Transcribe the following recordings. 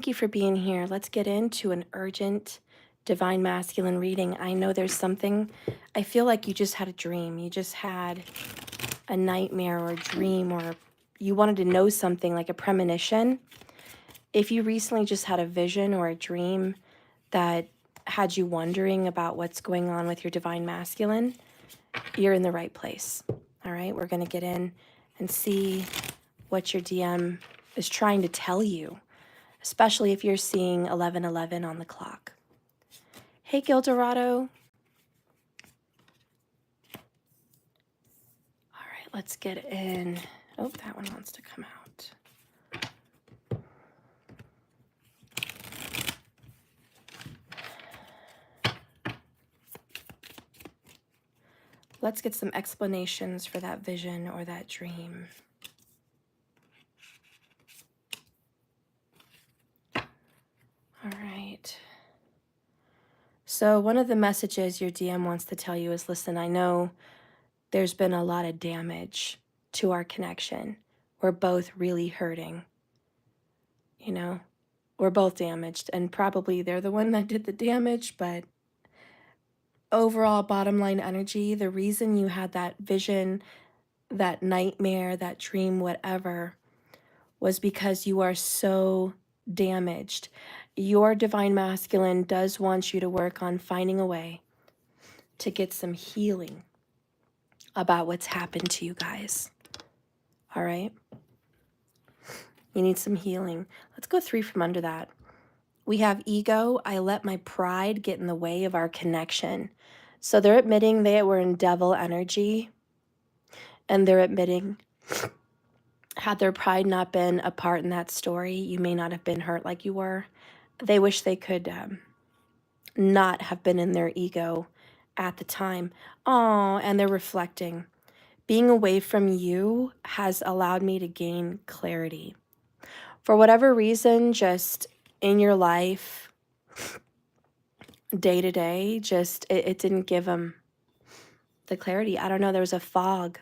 Thank you for being here. Let's get into an urgent divine masculine reading. I know there's something, I feel like you just had a dream. You just had a nightmare or a dream, or you wanted to know something like a premonition. If you recently just had a vision or a dream that had you wondering about what's going on with your divine masculine, you're in the right place. All right, we're going to get in and see what your DM is trying to tell you, especially if you're seeing 11:11 on the clock. Hey, Gildorado. All right, let's get in. Oh, that one wants to come out. Let's get some explanations for that vision or that dream. All right. So one of the messages your DM wants to tell you is, listen, I know there's been a lot of damage to our connection. We're both really hurting. You know, we're both damaged, and probably they're the one that did the damage, but overall bottom line energy, the reason you had that vision, that nightmare, that dream, whatever, was because you are so damaged. Your divine masculine does want you to work on finding a way to get some healing about what's happened to you guys. All right? You need some healing. Let's go 3 from under that. We have ego. I let my pride get in the way of our connection. So they're admitting they were in devil energy, and they're admitting, had their pride not been a part in that story, you may not have been hurt like you were. They wish they could not have been in their ego at the time. Oh, and they're reflecting. Being away from you has allowed me to gain clarity. For whatever reason, just in your life, day to day, just it didn't give them the clarity. I don't know, there was a fog.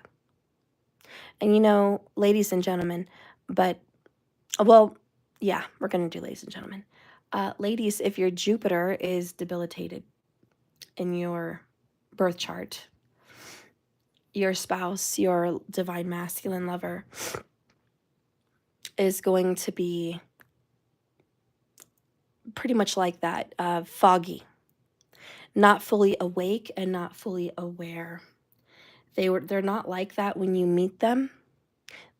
And you know, ladies and gentlemen, but, well, yeah, we're going to do ladies and gentlemen. Ladies, if your Jupiter is debilitated in your birth chart, your spouse, your divine masculine lover, is going to be pretty much like that, foggy, not fully awake and not fully aware. They're not like that when you meet them.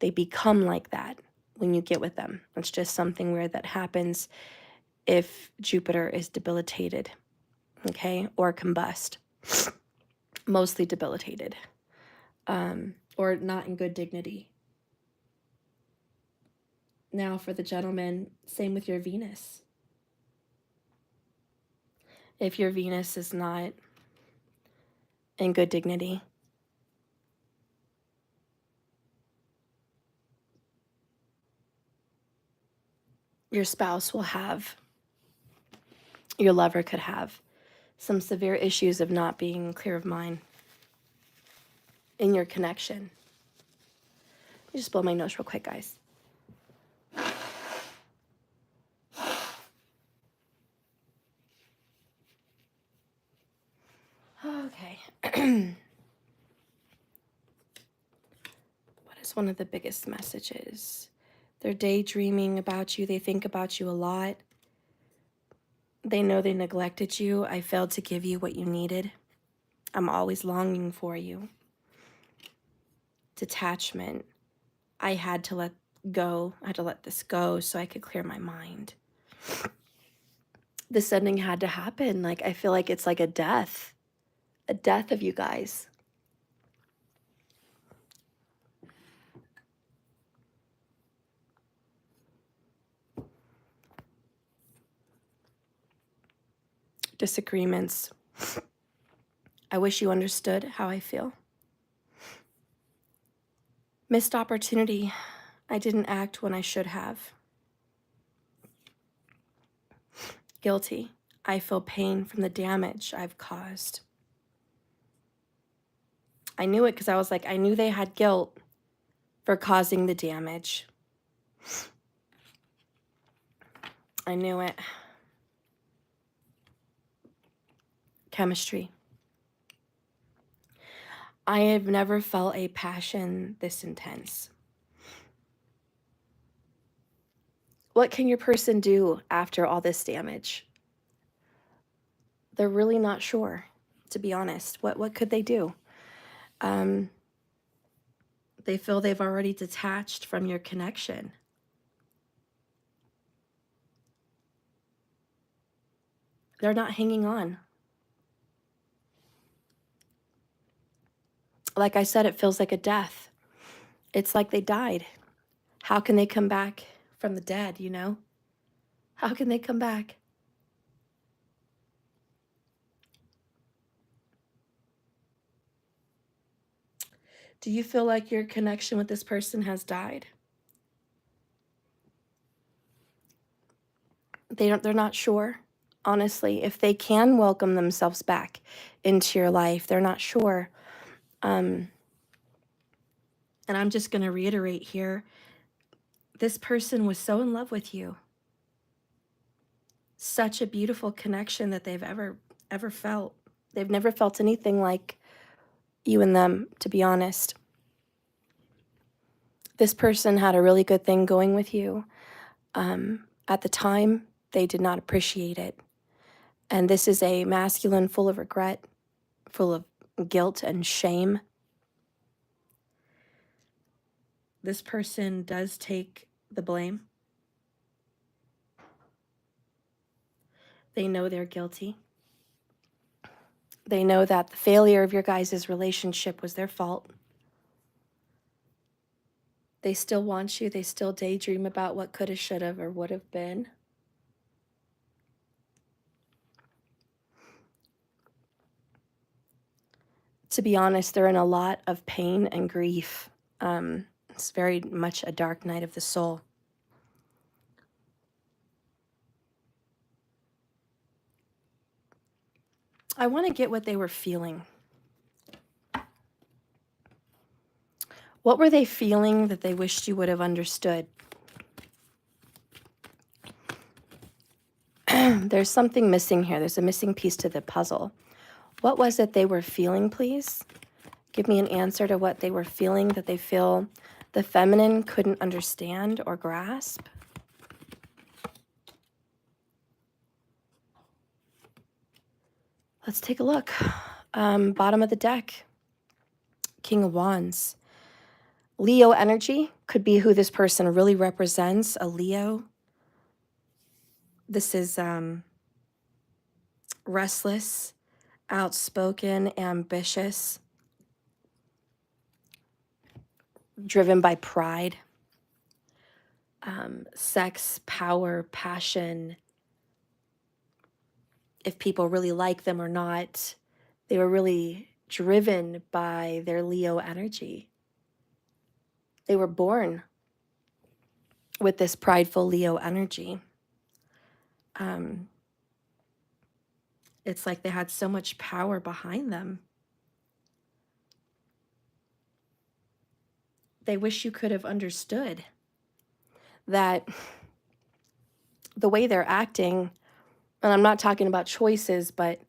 They become like that when you get with them. It's just something weird that happens if Jupiter is debilitated, okay, or combust, mostly debilitated, or not in good dignity. Now for the gentleman, same with your Venus. If your Venus is not in good dignity, your spouse will have, your lover could have some severe issues of not being clear of mind in your connection. Let me just blow my nose real quick, guys. Okay. What is one of the biggest messages? They're daydreaming about you. They think about you a lot. They know they neglected you. I failed to give you what you needed. I'm always longing for you. Detachment. I had to let go. I had to let this go so I could clear my mind. This ending had to happen. Like, I feel like it's like a death of you guys. Disagreements. I wish you understood how I feel. Missed opportunity. I didn't act when I should have. Guilty. I feel pain from the damage I've caused. I knew it because I was like, I knew they had guilt for causing the damage. I knew it. Chemistry. I have never felt a passion this intense. What can your person do after all this damage? They're really not sure, to be honest. What could they do? They feel they've already detached from your connection. They're not hanging on. Like I said, it feels like a death. It's like they died. How can they come back from the dead, you know? How can they come back? Do you feel like your connection with this person has died? They're not sure, honestly, if they can welcome themselves back into your life. They're not sure. And I'm just going to reiterate here, this person was so in love with you. Such a beautiful connection that they've ever felt. They've never felt anything like you and them, to be honest. This person had a really good thing going with you. At the time, they did not appreciate it. And this is a masculine full of regret, full of guilt and shame. This person does take the blame. They know they're guilty. They know that the failure of your guys' relationship was their fault. They still want you. They still daydream about what could have, should have, or would have been. To be honest, they're in a lot of pain and grief. It's very much a dark night of the soul. I want to get what they were feeling. What were they feeling that they wished you would have understood? There's something missing here. There's a missing piece to the puzzle. What was it they were feeling, please? Give me an answer to what they were feeling that they feel the feminine couldn't understand or grasp. Let's take a look. Bottom of the deck, King of Wands. Leo energy could be who this person really represents, a Leo. This is restless, outspoken, ambitious, driven by pride, sex, power, passion. If people really like them or not, they were really driven by their Leo energy. They were born with this prideful Leo energy. It's like they had so much power behind them. They wish you could have understood that the way they're acting, and I'm not talking about choices, but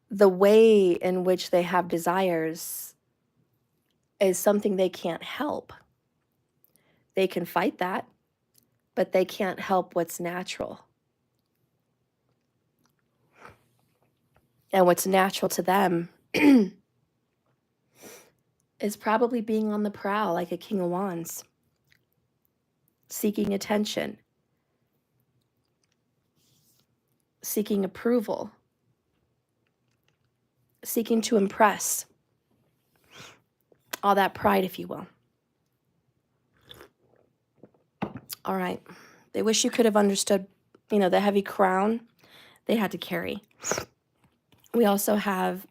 the way in which they have desires is something they can't help. They can fight that, but they can't help what's natural. And what's natural to them is probably being on the prowl like a King of Wands, seeking attention, seeking approval, seeking to impress. All that pride, if you will. All right. They wish you could have understood, the heavy crown they had to carry. We also have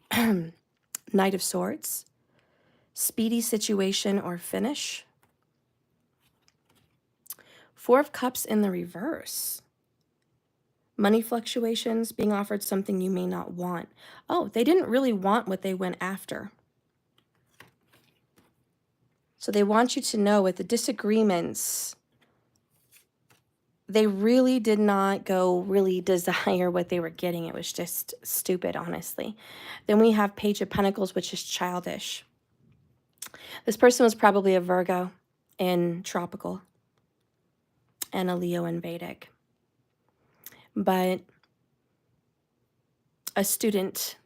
Knight of Swords, speedy situation or finish. Four of Cups in the reverse. Money fluctuations, being offered something you may not want. Oh, they didn't really want what they went after. So they want you to know with the disagreements they really did not go really desire what they were getting. It was just stupid, honestly. Then we have Page of Pentacles, which is childish. This person was probably a Virgo in tropical and a Leo in Vedic. But a student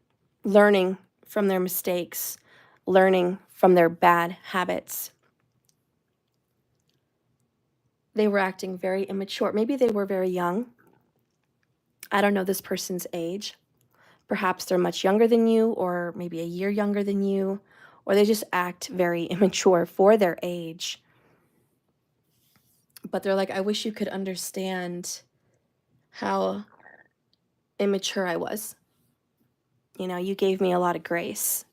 learning from their mistakes, learning from their bad habits. They were acting very immature. Maybe they were very young. I don't know this person's age. Perhaps they're much younger than you, or maybe a year younger than you, or they just act very immature for their age. But they're like, I wish you could understand how immature I was. You know, you gave me a lot of grace.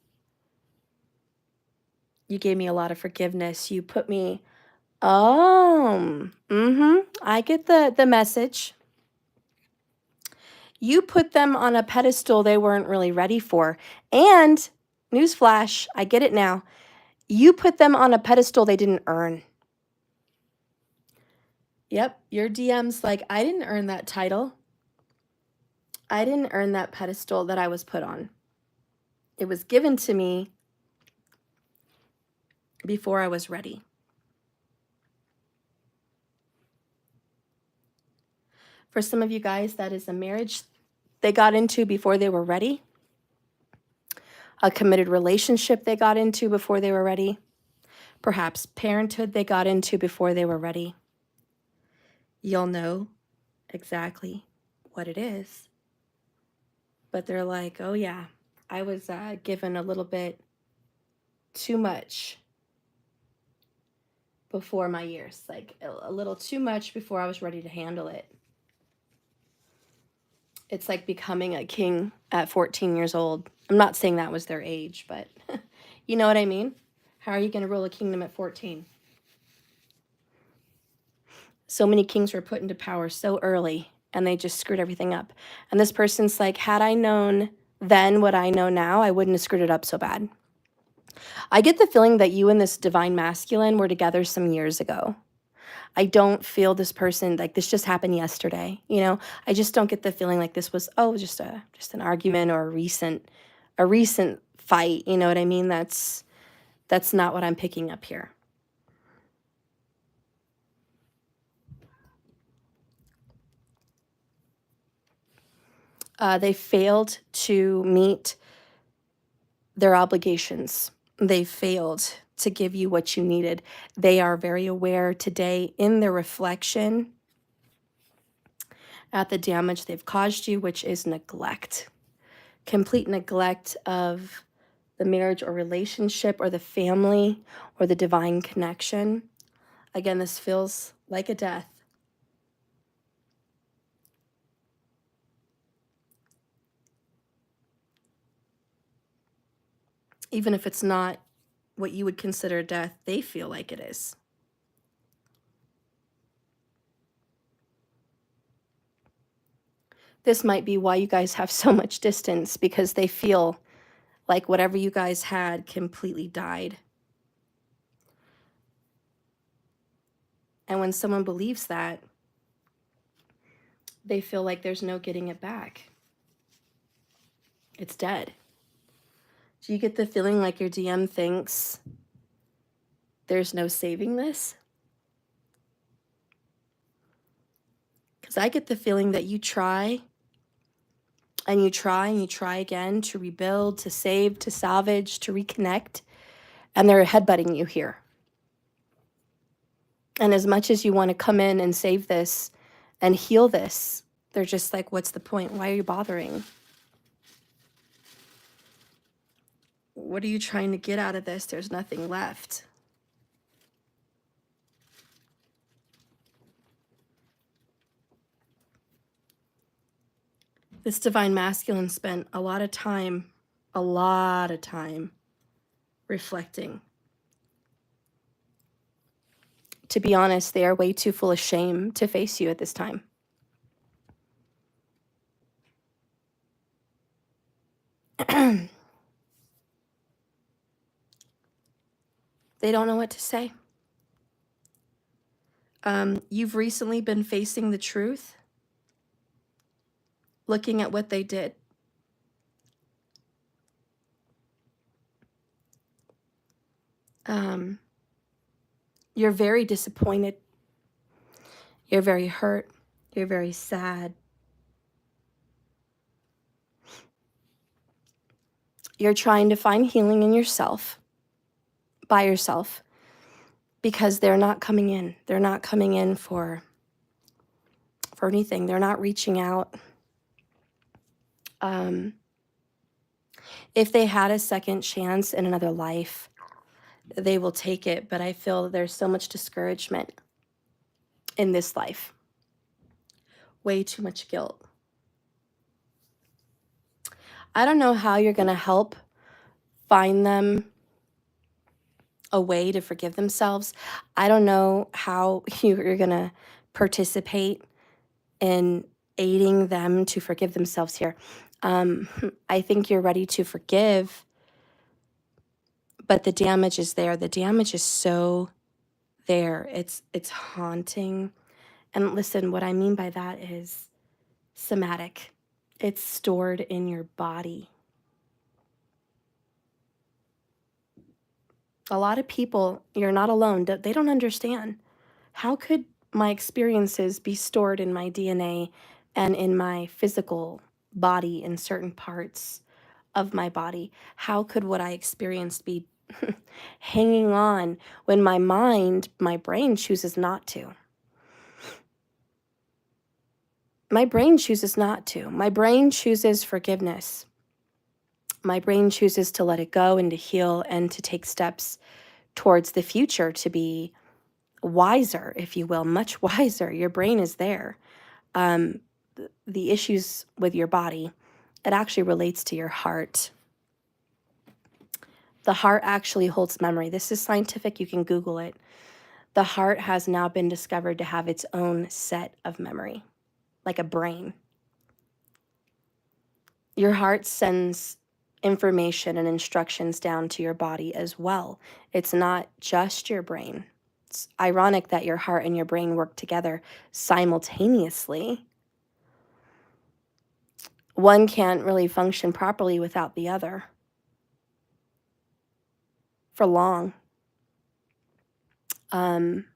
You gave me a lot of forgiveness. You put me, I get the message. You put them on a pedestal they weren't really ready for. And, newsflash, I get it now. You put them on a pedestal they didn't earn. Yep, your DM's like, I didn't earn that title. I didn't earn that pedestal that I was put on. It was given to me before I was ready. For some of you guys, that is a marriage they got into before they were ready. A committed relationship they got into before they were ready. Perhaps parenthood they got into before they were ready. You'll know exactly what it is. But they're like, oh yeah, I was given a little bit too much before my years, like a little too much before I was ready to handle it. It's like becoming a king at 14 years old. I'm not saying that was their age, but you know what I mean? How are you going to rule a kingdom at 14? So many kings were put into power so early, and they just screwed everything up. And this person's like, had I known then what I know now, I wouldn't have screwed it up so bad. I get the feeling that you and this divine masculine were together some years ago. I don't feel this person, like this just happened yesterday, you know? I just don't get the feeling like this was, just an argument or a recent fight, you know what I mean? That's not what I'm picking up here. They failed to meet their obligations. They failed to give you what you needed. They are very aware today in their reflection at the damage they've caused you, which is neglect. Complete neglect of the marriage or relationship or the family or the divine connection. Again, this feels like a death. Even if it's not what you would consider death, they feel like it is. This might be why you guys have so much distance, because they feel like whatever you guys had completely died. And when someone believes that, they feel like there's no getting it back. It's dead. Do you get the feeling like your DM thinks there's no saving this? Because I get the feeling that you try and you try and you try again to rebuild, to save, to salvage, to reconnect, and they're headbutting you here. And as much as you want to come in and save this and heal this, they're just like, what's the point? Why are you bothering? What are you trying to get out of this? There's nothing left. This divine masculine spent a lot of time reflecting. To be honest, they are way too full of shame to face you at this time. They don't know what to say. You've recently been facing the truth, looking at what they did. You're very disappointed. You're very hurt. You're very sad. You're trying to find healing in yourself, by yourself, because they're not coming in. They're not coming in for anything. They're not reaching out. If they had a second chance in another life, they will take it. But I feel there's so much discouragement in this life. Way too much guilt. I don't know how you're going to help find them a way to forgive themselves. I don't know how you're going to participate in aiding them to forgive themselves here. I think you're ready to forgive, but the damage is there. The damage is so there. It's haunting. And listen, what I mean by that is somatic. It's stored in your body. A lot of people, you're not alone. They don't understand. How could my experiences be stored in my DNA and in my physical body in certain parts of my body? How could what I experienced be hanging on when my mind, my brain chooses not to? My brain chooses not to. My brain chooses forgiveness. My brain chooses to let it go and to heal and to take steps towards the future to be wiser, if you will, much wiser. Your brain is there. The issues with your body, it actually relates to your heart. The heart actually holds memory. This is scientific. You can Google it. The heart has now been discovered to have its own set of memory, like a brain. Your heart sends information and instructions down to your body as well. It's not just your brain. It's ironic that your heart and your brain work together simultaneously. One can't really function properly without the other for long. Kind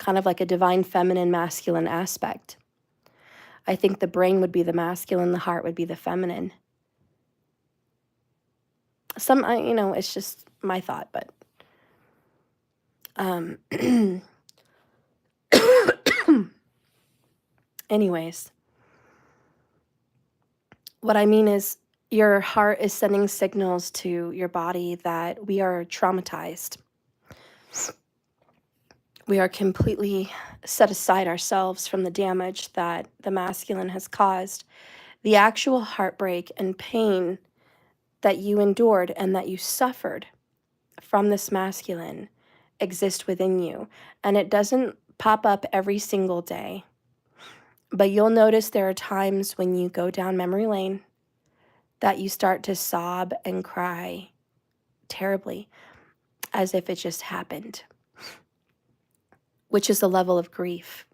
of like a divine feminine masculine aspect. I think the brain would be the masculine, the heart would be the feminine. It's just my thought, but anyways, what I mean is your heart is sending signals to your body that we are traumatized. We are completely set aside ourselves from the damage that the masculine has caused. The actual heartbreak and pain that you endured and that you suffered from this masculine exist within you. And it doesn't pop up every single day. But you'll notice there are times when you go down memory lane that you start to sob and cry terribly as if it just happened, which is a level of grief.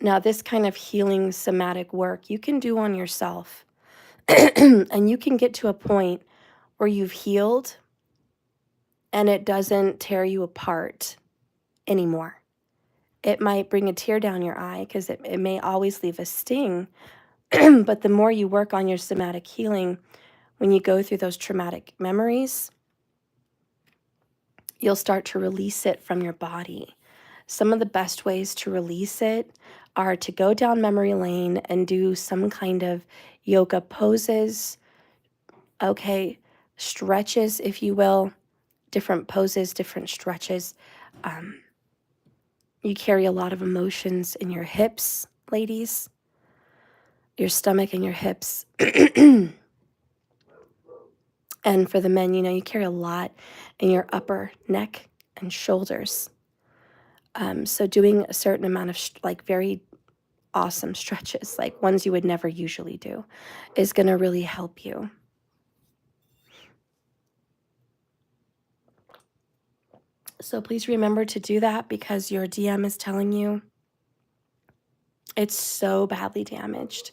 Now, this kind of healing somatic work you can do on yourself. And you can get to a point where you've healed and it doesn't tear you apart anymore. It might bring a tear down your eye because it may always leave a sting. But the more you work on your somatic healing, when you go through those traumatic memories, you'll start to release it from your body. Some of the best ways to release it are to go down memory lane and do some kind of yoga poses, okay, stretches, if you will, different poses, different stretches. You carry a lot of emotions in your hips, ladies, your stomach and your hips. And for the men, you carry a lot in your upper neck and shoulders. So doing a certain amount of very awesome stretches, like ones you would never usually do, is going to really help you. So please remember to do that because your DM is telling you It's so badly damaged.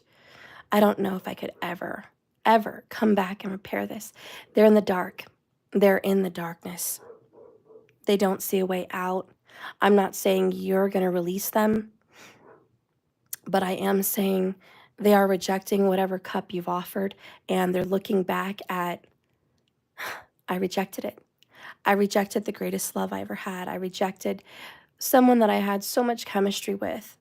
I don't know if I could ever come back and repair this. They're in the dark. They're in the darkness. They don't see a way out. I'm not saying you're going to release them, but I am saying they are rejecting whatever cup you've offered, and they're looking back at, I rejected it. I rejected the greatest love I ever had. I rejected someone that I had so much chemistry with,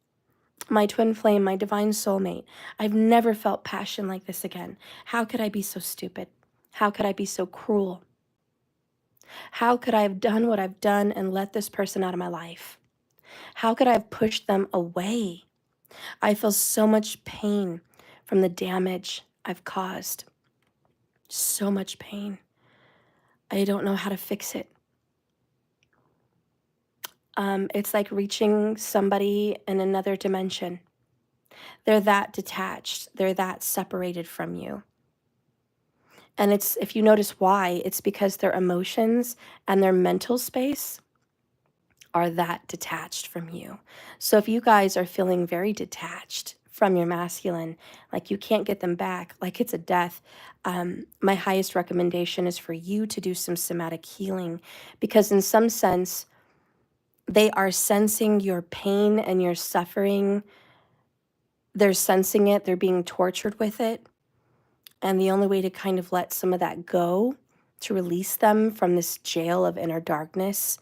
my twin flame, my divine soulmate. I've never felt passion like this again. How could I be so stupid? How could I be so cruel? How could I have done what I've done and let this person out of my life? How could I have pushed them away? I feel so much pain from the damage I've caused. So much pain. I don't know how to fix it. It's like reaching somebody in another dimension. They're that detached. They're that separated from you. And it's, if you notice why, it's because their emotions and their mental space are that detached from you. So if you guys are feeling very detached from your masculine, like you can't get them back, like it's a death, my highest recommendation is for you to do some somatic healing, because in some sense, they are sensing your pain and your suffering. They're sensing it. They're being tortured with it. And the only way to kind of let some of that go, to release them from this jail of inner darkness,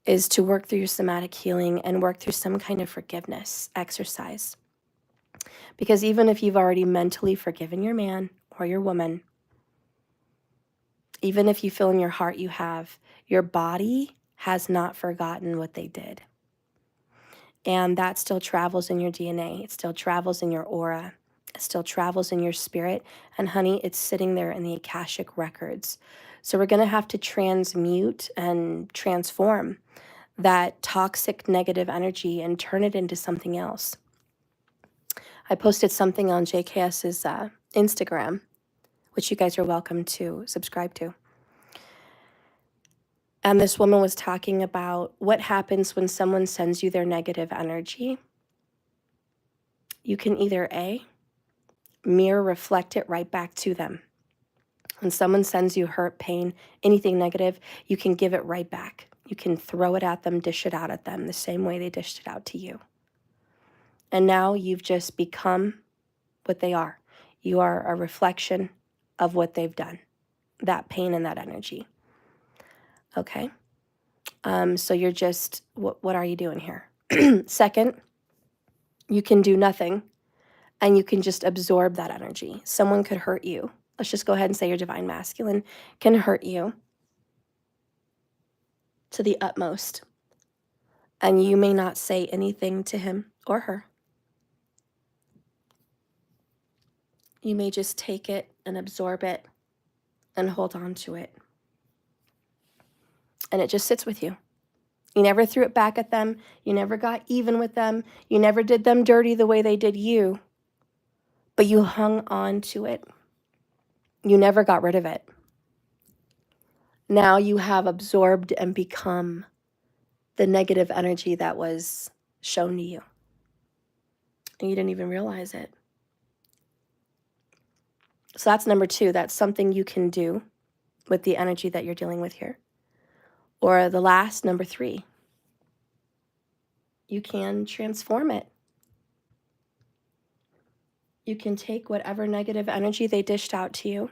is to work through your somatic healing and work through some kind of forgiveness exercise. Because even if you've already mentally forgiven your man or your woman, even if you feel in your heart you have, your body has not forgotten what they did. And that still travels in your DNA. It still travels in your aura. It still travels in your spirit. And honey, it's sitting there in the Akashic records. So we're going to have to transmute and transform that toxic negative energy and turn it into something else. I posted something on JKS's Instagram, which you guys are welcome to subscribe to. And this woman was talking about what happens when someone sends you their negative energy. You can either A, mirror reflect it right back to them. When someone sends you hurt, pain, anything negative, you can give it right back. You can throw it at them, dish it out at them the same way they dished it out to you. And now you've just become what they are. You are a reflection of what they've done, that pain and that energy. Okay? So you're just, what are you doing here? Second, you can do nothing and you can just absorb that energy. Someone could hurt you. Let's just go ahead and say your divine masculine can hurt you to the utmost. And you may not say anything to him or her. You may just take it and absorb it and hold on to it. And it just sits with you. You never threw it back at them. You never got even with them. You never did them dirty the way they did you. But you hung on to it. You never got rid of it. Now you have absorbed and become the negative energy that was shown to you. And you didn't even realize it. So that's number 2. That's something you can do with the energy that you're dealing with here. Or the last, number 3, you can transform it. You can take whatever negative energy they dished out to you,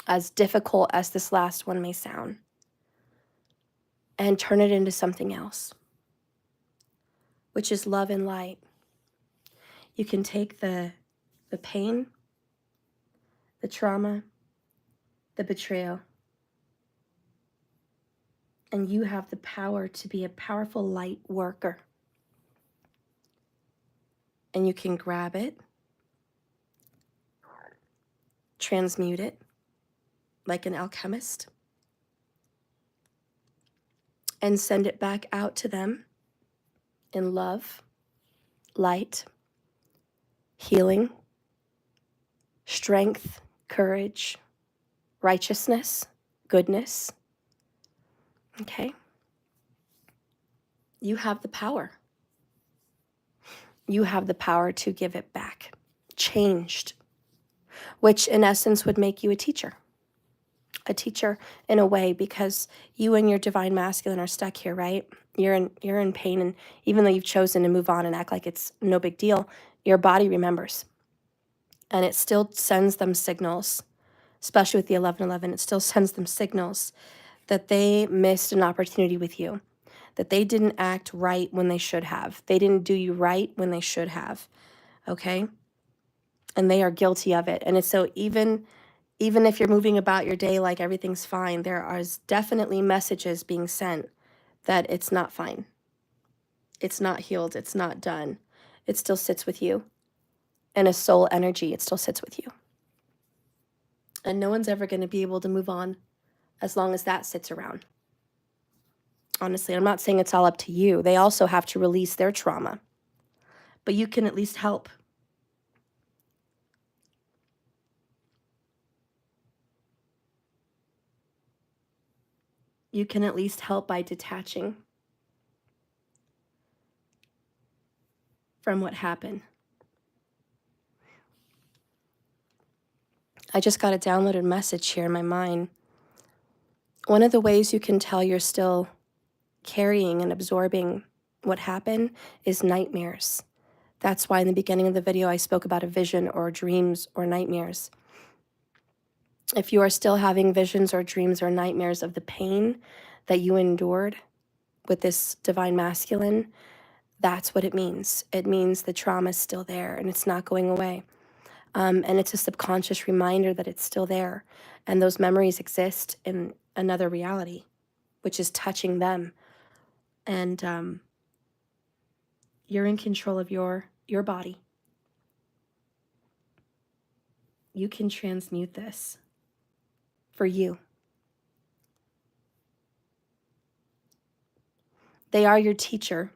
as difficult as this last one may sound, and turn it into something else, which is love and light. You can take the pain, the trauma, the betrayal, and you have the power to be a powerful light worker. And you can grab it, transmute it like an alchemist, and send it back out to them in love, light, healing, strength, courage, righteousness, goodness. Okay? You have the power. you have the power to give it back, changed, which in essence would make you a teacher in a way, because you and your divine masculine are stuck here, right? You're in pain, and even though you've chosen to move on and act like it's no big deal, your body remembers, and it still sends them signals, especially with the 1111. It still sends them signals that they missed an opportunity with you, that they didn't act right when they should have. They didn't do you right when they should have, okay? And they are guilty of it. And it's so even if you're moving about your day like everything's fine, there are definitely messages being sent that it's not fine. It's not healed. It's not done. It still sits with you. And a soul energy, it still sits with you. And no one's ever going to be able to move on as long as that sits around. Honestly, I'm not saying it's all up to you. They also have to release their trauma. But you can at least help. You can at least help by detaching from what happened. I just got a downloaded message here in my mind. One of the ways you can tell you're still carrying and absorbing what happened is nightmares. That's why in the beginning of the video I spoke about a vision or dreams or nightmares. If you are still having visions or dreams or nightmares of the pain that you endured with this divine masculine, that's what it means. It means the trauma is still there and it's not going away. And it's a subconscious reminder that it's still there. And those memories exist in another reality, which is touching them. And you're in control of your body. You can transmute this for you. They are your teacher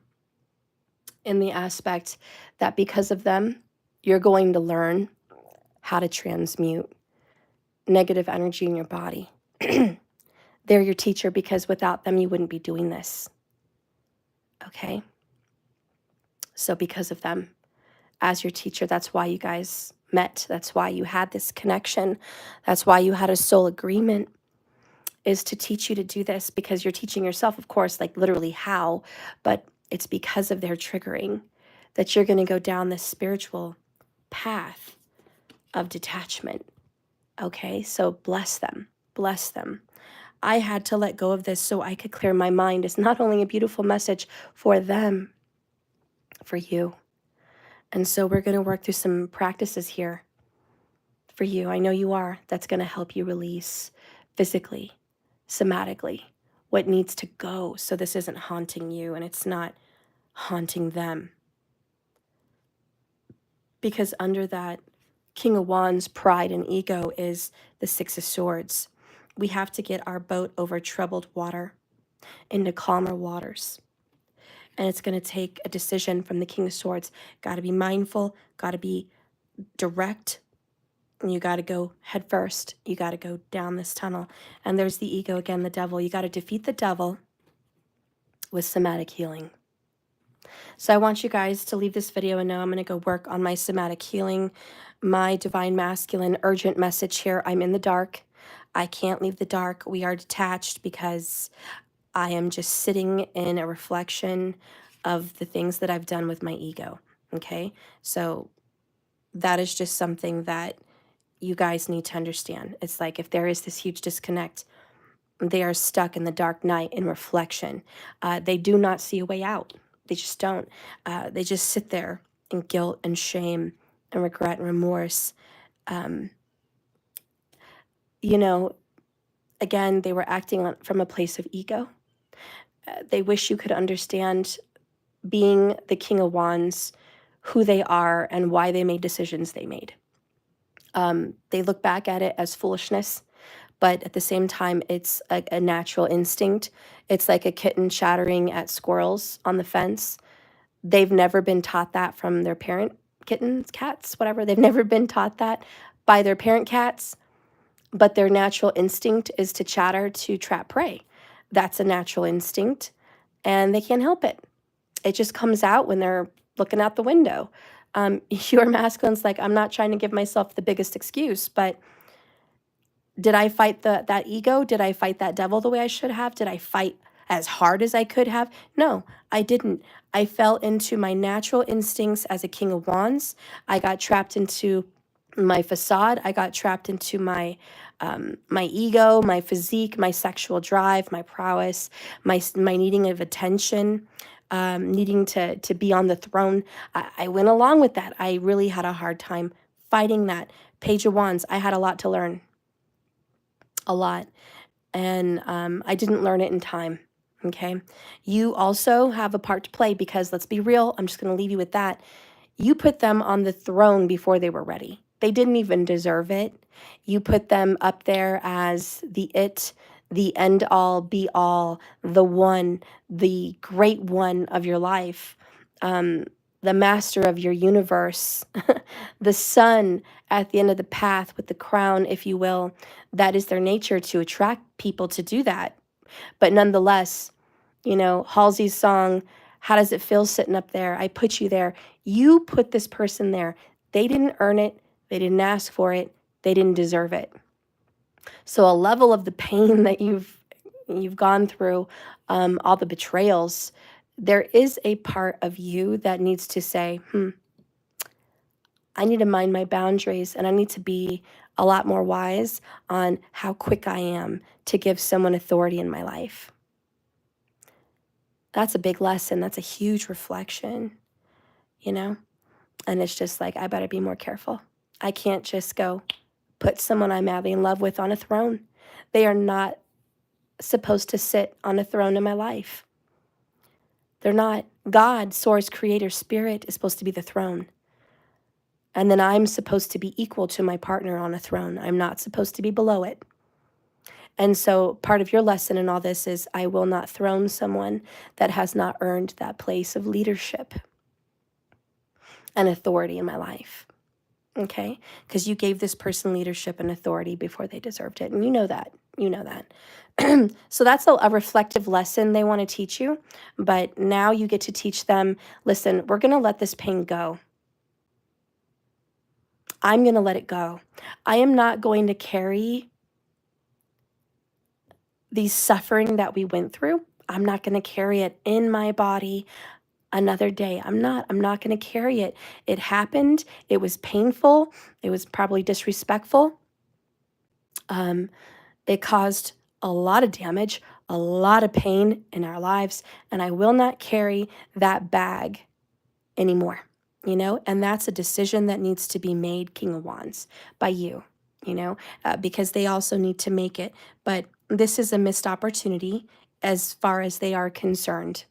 in the aspect that because of them, you're going to learn how to transmute negative energy in your body. They're your teacher because without them, you wouldn't be doing this. Okay? So because of them, as your teacher, that's why you guys met. That's why you had this connection. That's why you had a soul agreement, is to teach you to do this, because you're teaching yourself, of course, like literally how, but it's because of their triggering that you're going to go down this spiritual path of detachment. Okay, so bless them. Bless them. I had to let go of this so I could clear my mind. It's not only a beautiful message for them, for you. And so we're going to work through some practices here for you. I know you are. That's going to help you release physically, somatically, what needs to go, so this isn't haunting you and it's not haunting them. Because under that King of Wands, pride and ego, is the Six of Swords. We have to get our boat over troubled water into calmer waters. And it's going to take a decision from the King of Swords. Got to be mindful, got to be direct, and you got to go head first. You got to go down this tunnel. And there's the ego again, the devil. You got to defeat the devil with somatic healing. So I want you guys to leave this video and know I'm going to go work on my somatic healing, my divine masculine urgent message here. I'm in the dark. I can't leave the dark. We are detached because I am just sitting in a reflection of the things that I've done with my ego. Okay? So that is just something that you guys need to understand. It's like if there is this huge disconnect, they are stuck in the dark night in reflection. They do not see a way out. They just don't. They just sit there in guilt and shame and regret and remorse. You know, again, they were acting from a place of ego. They wish you could understand, being the King of Wands, who they are and why they made decisions they made. They look back at it as foolishness, but at the same time, it's a natural instinct. It's like a kitten chattering at squirrels on the fence. They've never been taught that from their parent kittens, cats, whatever. They've never been taught that by their parent cats, but their natural instinct is to chatter to trap prey. That's a natural instinct, and they can't help it. It just comes out when they're looking out the window. Your masculine's like, I'm not trying to give myself the biggest excuse, but did I fight that ego? Did I fight that devil the way I should have? Did I fight as hard as I could have? No, I didn't. I fell into my natural instincts as a king of wands. I got trapped into my facade. I got trapped into my ego, my physique, my sexual drive, my prowess, my needing of attention, needing to be on the throne. I went along with that. I really had a hard time fighting that. Page of Wands, I had a lot to learn, a lot. And I didn't learn it in time. Okay. You also have a part to play because let's be real. I'm just going to leave you with that. You put them on the throne before they were ready. They didn't even deserve it. You put them up there as the end all, be all, the one, the great one of your life, the master of your universe, the sun at the end of the path with the crown, if you will. That is their nature, to attract people to do that. But nonetheless, you know, Halsey's song, how does it feel sitting up there? I put you there. You put this person there. They didn't earn it. They didn't ask for it. They didn't deserve it. So a level of the pain that you've gone through, all the betrayals, there is a part of you that needs to say, I need to mind my boundaries, and I need to be a lot more wise on how quick I am to give someone authority in my life. That's a big lesson. That's a huge reflection, you know? And it's just like, I better be more careful. I can't just go put someone I'm madly in love with on a throne. They are not supposed to sit on a throne in my life. They're not. God, source, creator, spirit is supposed to be the throne. And then I'm supposed to be equal to my partner on a throne. I'm not supposed to be below it. And so part of your lesson in all this is I will not throne someone that has not earned that place of leadership and authority in my life. Okay? Because you gave this person leadership and authority before they deserved it. And you know that. You know that. So that's a reflective lesson they want to teach you. But now you get to teach them, listen, we're going to let this pain go. I'm going to let it go. I am not going to carry the suffering that we went through. I'm not going to carry it in my body another day. I'm not going to carry it. It happened. It was painful. It was probably disrespectful. It caused a lot of damage, a lot of pain in our lives, and I will not carry that bag anymore, you know? And that's a decision that needs to be made, King of Wands, by you, you know, because they also need to make it. But this is a missed opportunity as far as they are concerned.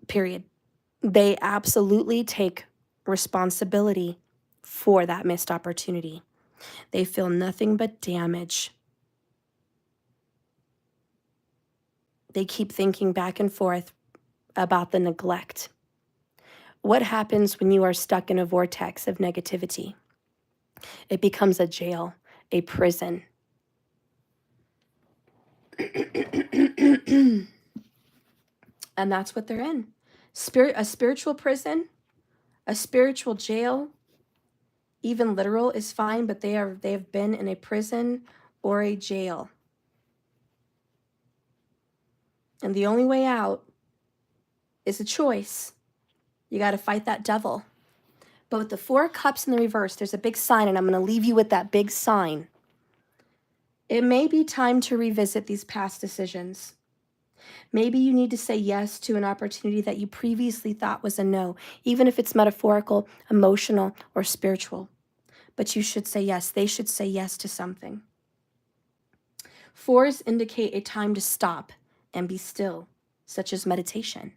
Period. They absolutely take responsibility for that missed opportunity. They feel nothing but damage. They keep thinking back and forth about the neglect. What happens when you are stuck in a vortex of negativity? It becomes a jail, a prison. And that's what they're in. A spiritual prison, a spiritual jail, even literal is fine, but they have been in a prison or a jail. And the only way out is a choice. You got to fight that devil. But with the Four of Cups in the reverse, there's a big sign, and I'm going to leave you with that big sign. It may be time to revisit these past decisions. Maybe you need to say yes to an opportunity that you previously thought was a no, even if it's metaphorical, emotional, or spiritual. But you should say yes. They should say yes to something. Fours indicate a time to stop and be still, such as meditation,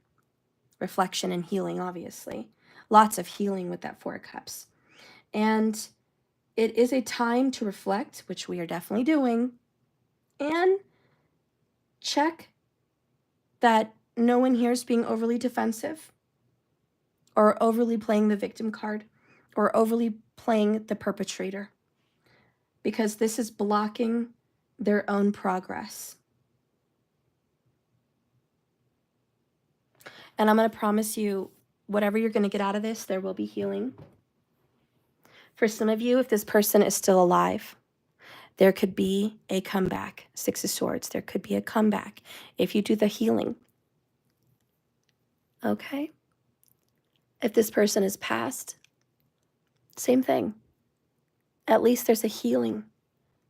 reflection, and healing, obviously. Lots of healing with that Four of Cups. And it is a time to reflect, which we are definitely doing, and check that no one here is being overly defensive or overly playing the victim card or overly playing the perpetrator, because this is blocking their own progress. And I'm going to promise you, whatever you're going to get out of this, there will be healing. For some of you, if this person is still alive, there could be a comeback. Six of Swords. There could be a comeback if you do the healing. Okay? If this person is passed, same thing. At least there's a healing.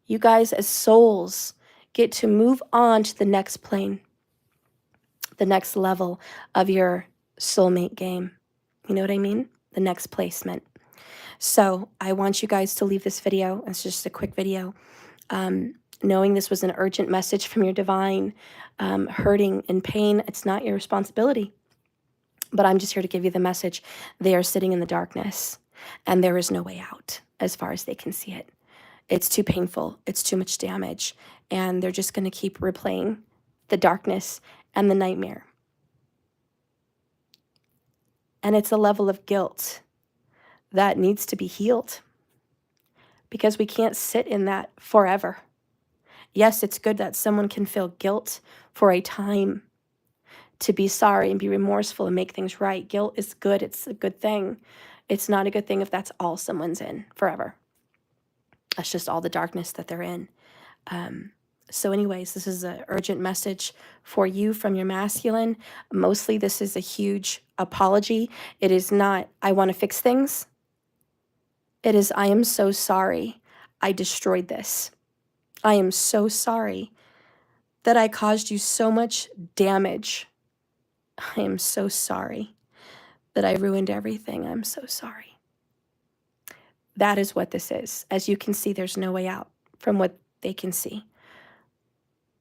You guys as souls get to move on to the next plane, the next level of your soulmate game. You know what I mean? The next placement. So I want you guys to leave this video. It's just a quick video. Knowing this was an urgent message from your divine, hurting and pain, it's not your responsibility. But I'm just here to give you the message. They are sitting in the darkness, and there is no way out as far as they can see it. It's too painful. It's too much damage. And they're just going to keep replaying the darkness and the nightmare. And it's a level of guilt that needs to be healed, because we can't sit in that forever. Yes, it's good that someone can feel guilt for a time, to be sorry and be remorseful and make things right. Guilt is good. It's a good thing. It's not a good thing if that's all someone's in forever. That's just all the darkness that they're in. So anyways, this is an urgent message for you from your masculine. Mostly this is a huge apology. It is not, I want to fix things. It is, I am so sorry I destroyed this. I am so sorry that I caused you so much damage. I am so sorry that I ruined everything. I'm so sorry. That is what this is. As you can see, there's no way out from what they can see.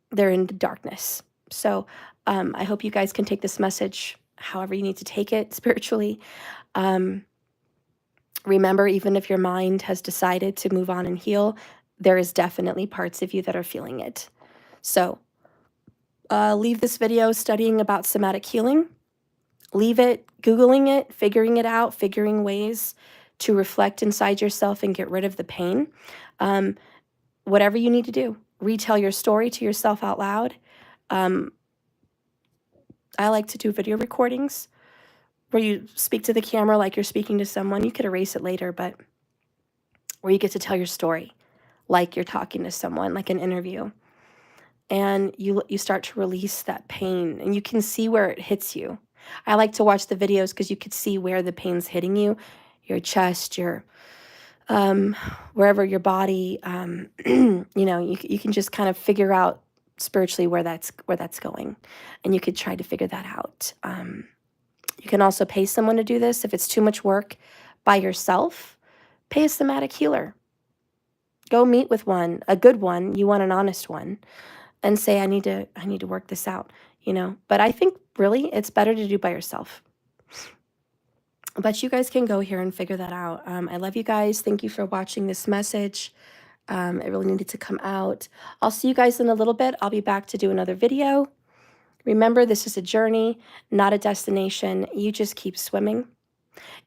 They're in the darkness. So I hope you guys can take this message however you need to take it spiritually. Remember, even if your mind has decided to move on and heal, there is definitely parts of you that are feeling it. So leave this video studying about somatic healing. Leave it Googling it, figuring it out, figuring ways to reflect inside yourself and get rid of the pain. Whatever you need to do. Retell your story to yourself out loud. I like to do video recordings where you speak to the camera like you're speaking to someone. You could erase it later, but where you get to tell your story like you're talking to someone, like an interview. And you start to release that pain, and you can see where it hits you. I like to watch the videos because you could see where the pain's hitting you, your chest, your wherever your body, you know, you can just kind of figure out spiritually where that's going, and you could try to figure that out. You can also pay someone to do this. If it's too much work by yourself, pay a somatic healer. Go meet with one, a good one. You want an honest one, and say, I need to work this out, you know. But I think really it's better to do by yourself. But you guys can go here and figure that out. I love you guys. Thank you for watching this message. It really needed to come out. I'll see you guys in a little bit. I'll be back to do another video. Remember, this is a journey, not a destination. You just keep swimming.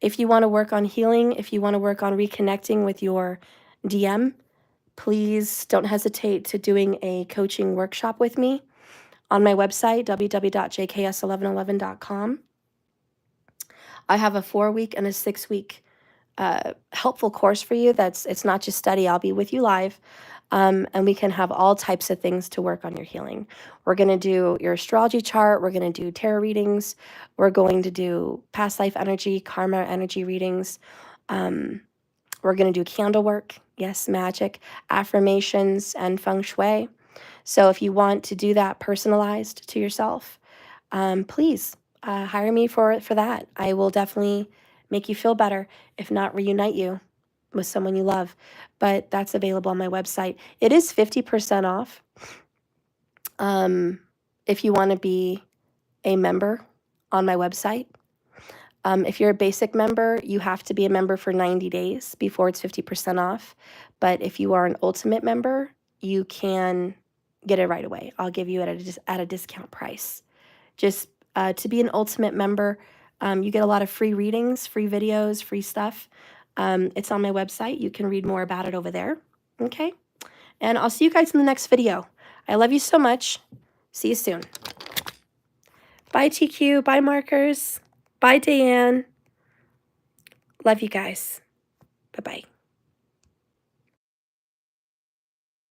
If you want to work on healing, if you want to work on reconnecting with your DM, please don't hesitate to doing a coaching workshop with me on my website, www.jks1111.com. I have a 4-week and a 6-week helpful course for you. It's not just study. I'll be with you live, and we can have all types of things to work on your healing. We're going to do your astrology chart. We're going to do tarot readings. We're going to do past life energy, karma energy readings. We're going to do candle work, yes, magic, affirmations, and feng shui. So if you want to do that personalized to yourself, please hire me for that. I will definitely make you feel better, if not reunite you with someone you love. But that's available on my website. It is 50% off if you want to be a member on my website. If you're a basic member, you have to be a member for 90 days before it's 50% off. But if you are an ultimate member, you can get it right away. I'll give you it at a discount price. Just to be an ultimate member, you get a lot of free readings, free videos, free stuff. It's on my website. You can read more about it over there. Okay? And I'll see you guys in the next video. I love you so much. See you soon. Bye, TQ. Bye, Markers. Bye, Diane. Love you guys. Bye-bye.